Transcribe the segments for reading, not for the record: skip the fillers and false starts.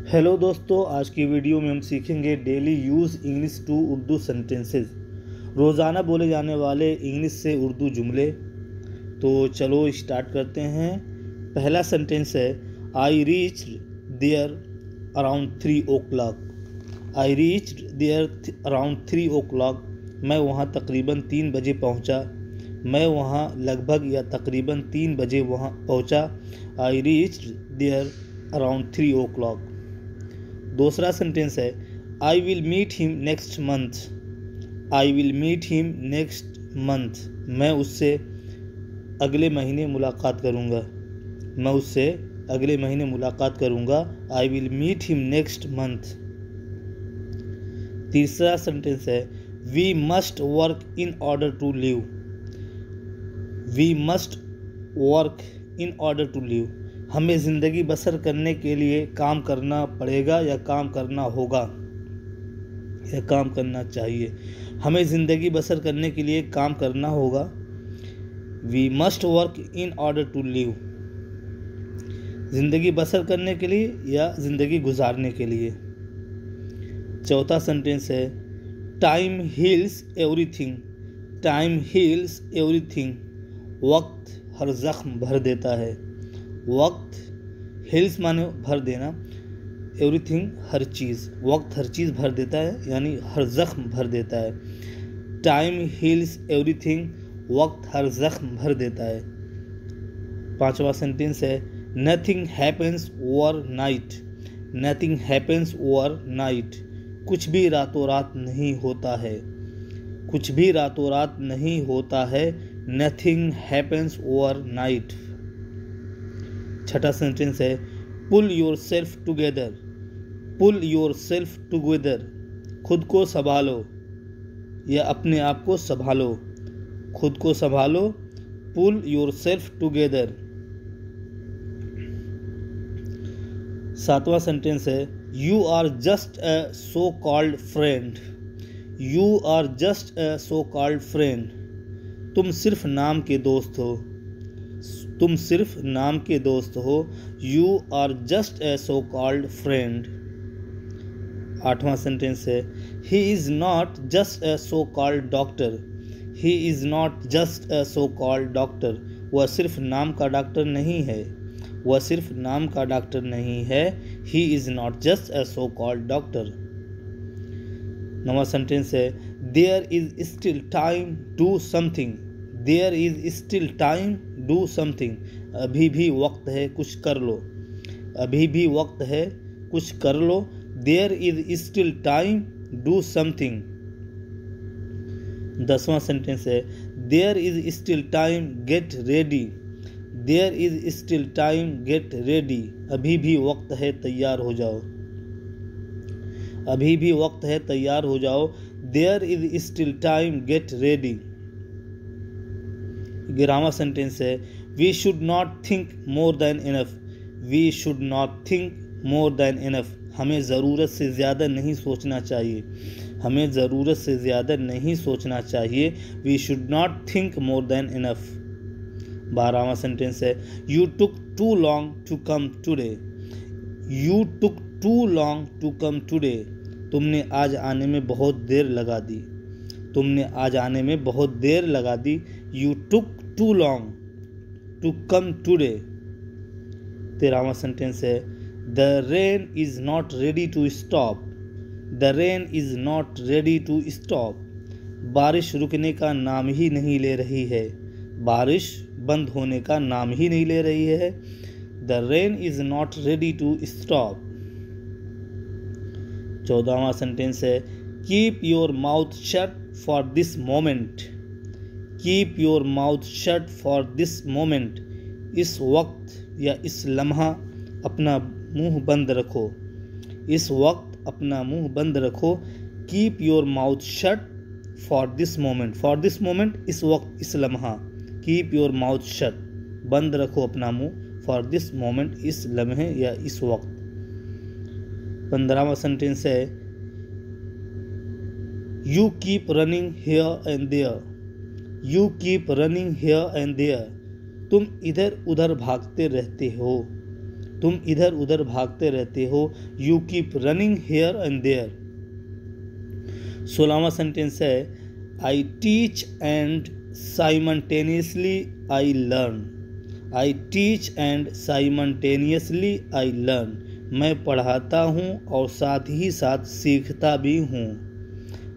Hello दोस्तों, आज की वीडियो में हम सीखेंगे daily use English to Urdu sentences. रोज़ाना बोले जाने वाले इंग्लिश से उर्दू जुमले। तो चलो स्टार्ट करते हैं। पहला सेंटेंस है I reach there around 3 o'clock। I reach there around 3 o'clock। मैं वहाँ तकरीबन 3 बजे पहुँचा। मैं वहाँ लगभग या तकरीबन 3 बजे वहाँ पहुँचा। I reach there around 3 o'clock। दूसरा सेंटेंस है I will meet him next month. I will meet him next month. मैं उससे अगले महीने मुलाकात करूँगा। मैं उससे अगले महीने मुलाकात करूँगा। I will meet him next month. तीसरा सेंटेंस है we must work in order to live. We must work in order to live. हमें ज़िंदगी बसर करने के लिए काम करना पड़ेगा या काम करना होगा या काम करना चाहिए। हमें ज़िंदगी बसर करने के लिए काम करना होगा। We must work in order to live. ज़िंदगी बसर करने के लिए या ज़िंदगी गुजारने के लिए। चौथा सेंटेंस है time heals everything. Time heals everything. वक्त हर जख्म भर देता है। वक्त हिल्स माने भर देना, एवरीथिंग हर चीज़। वक्त हर चीज़ भर देता है यानी हर जख्म भर देता है। Time heals everything. वक्त हर जख्म भर देता है। पांचवा सेंटेंस है nothing happens over night. Nothing happens over night. कुछ भी रातों रात नहीं होता है। कुछ भी रातों रात नहीं होता है। Nothing happens overnight. छठा सेंटेंस है pull yourself together. Pull yourself together. खुद को संभालो या अपने आप को संभालो। खुद को संभालो। Pull yourself together. सातवां सेंटेंस है you are just a so called friend. You are just a so called friend. तुम सिर्फ नाम के दोस्त हो। तुम सिर्फ नाम के दोस्त हो। You are just a so called friend. आठवां सेंटेंस है he is not just a so called doctor. He is not just a so called doctor. वह सिर्फ नाम का डॉक्टर नहीं है। वह सिर्फ नाम का डॉक्टर नहीं है। He is not just a so called doctor. नवा सेंटेंस है there is still time do something. There is still time do something. अभी भी वक्त है कुछ कर लो। अभी भी वक्त है कुछ कर लो। There is still time do something. 10वां सेंटेंस है there is still time get ready. There is still time get ready. अभी भी वक्त है तैयार हो जाओ। अभी भी वक्त है तैयार हो जाओ। There is still time get ready. 11वां सेंटेंस है we should not think more than enough. We should not think more than enough. हमें ज़रूरत से ज़्यादा नहीं सोचना चाहिए। हमें ज़रूरत से ज़्यादा नहीं सोचना चाहिए। We should not think more than enough. 12वां सेंटेंस है you took too long to come today. You took too long to come today. तुमने आज आने में बहुत देर लगा दी। तुमने आज आने में बहुत देर लगा दी। You took too long to come today. 13वां सेंटेंस है the rain is not ready to stop. The rain is not ready to stop. बारिश रुकने का नाम ही नहीं ले रही है। बारिश बंद होने का नाम ही नहीं ले रही है। The rain is not ready to stop. 14वां सेंटेंस है keep your mouth shut for this moment. Keep your mouth shut for this moment. इस वक्त या इस लम्हा अपना मुंह बंद रखो। इस वक्त अपना मुंह बंद रखो। Keep your mouth shut for this moment. For this moment इस वक्त इस लम्हा। कीप योर माउथ शट बंद रखो अपना मुंह। फॉर दिस मोमेंट इस लम्हे या इस वक्त। 15वां सेंटेंस है you keep running here and there. You keep running here and there. तुम इधर उधर भागते रहते हो। तुम इधर उधर भागते रहते हो, you keep running here and there. 16वां सेंटेंस है, I teach and simultaneously I learn. I teach and simultaneously I learn. मैं पढ़ाता हूँ और साथ ही साथ सीखता भी हूँ।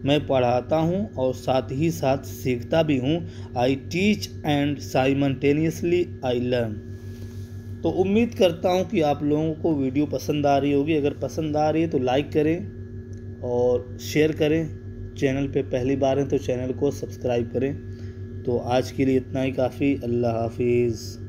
मैं पढ़ाता हूँ और साथ ही साथ सीखता भी हूँ। आई teach and simultaneously I learn. तो उम्मीद करता हूँ कि आप लोगों को वीडियो पसंद आ रही होगी। अगर पसंद आ रही है तो लाइक करें और शेयर करें। चैनल पे पहली बार हैं तो चैनल को सब्सक्राइब करें। तो आज के लिए इतना ही काफ़ी। अल्लाह हाफिज़।